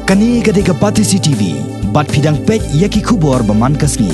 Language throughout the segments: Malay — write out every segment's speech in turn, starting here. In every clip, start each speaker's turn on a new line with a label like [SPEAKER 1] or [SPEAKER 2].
[SPEAKER 1] Kani gadega Pati CCTV, bat pidang pet yaki kubor baman kasni.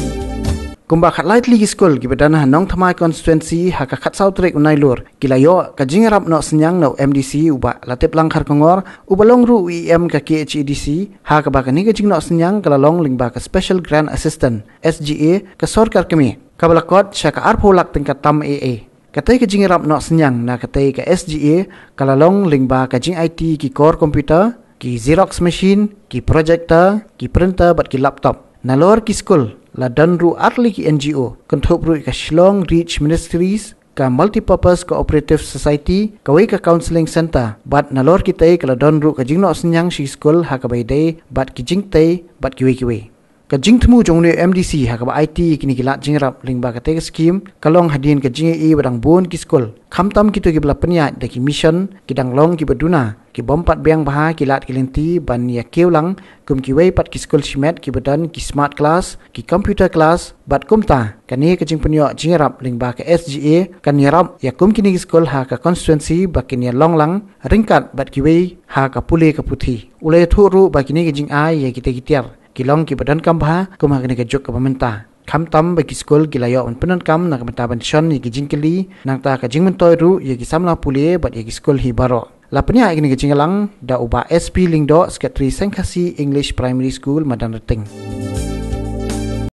[SPEAKER 2] Kumba khat light league school gibadana nong thamai constituency haka khat sautrek unailur kilayo ka jingrap no senyang no MDC uba latep langkhar kongor ubalong ru UEM ka KHEDC haka ba kani ka jing no senyang kalalong lingba ka special grant assistant SGA ka sarkar kami kabalakot syaka arpolak tingkat tam AA katai ka jingrap no senyang na katai ka SGA kalalong lingba ka jing IT ki core computer ki Xerox machine ki projector ki printer bat ki laptop nalor ki school la danru atli ki NGO kontopru ka Shillong Reach Ministries ka Multipurpose Cooperative Society ka wei ka counseling center bat nalor kita ka la danru ka jingno senyang shi school ha ka bai dei bat ki jingtai bat ki wei ka jingtmu jongni MDC ha ka ba IT kini ki la jingrap lingba ka te scheme kalong hadin ka jingi badang bon ki school khamtam ki to ki bla penya de ki mission ki danglong ki baduna ki bompat beng baha ki lat ki lenti ban ya keulang kum ki wei pat ki school shimet ki badan ki smart class ki computer class bat kumta kani ka jing penyo jingrap lingba ka SGA kan yarap ya kum kini ki school ha ka constituency bakin ya longlang ringkat bat ki wei ha ka pule ka puthi ulai thuru bakini ki jing ai ya kita kitiar kilong ki badan kambha kum ha kini ka jok ka pamenta kham tam bagi skol gilayo on penan kam na kamta ban shon yegi jingkeli nang ta ka jingmentoy ru yegi samla pule bat yegi skol hi baro lapnya igni ka jingalang da uba SP lingdo sekretari sengkasi English Primary School Madan Reting.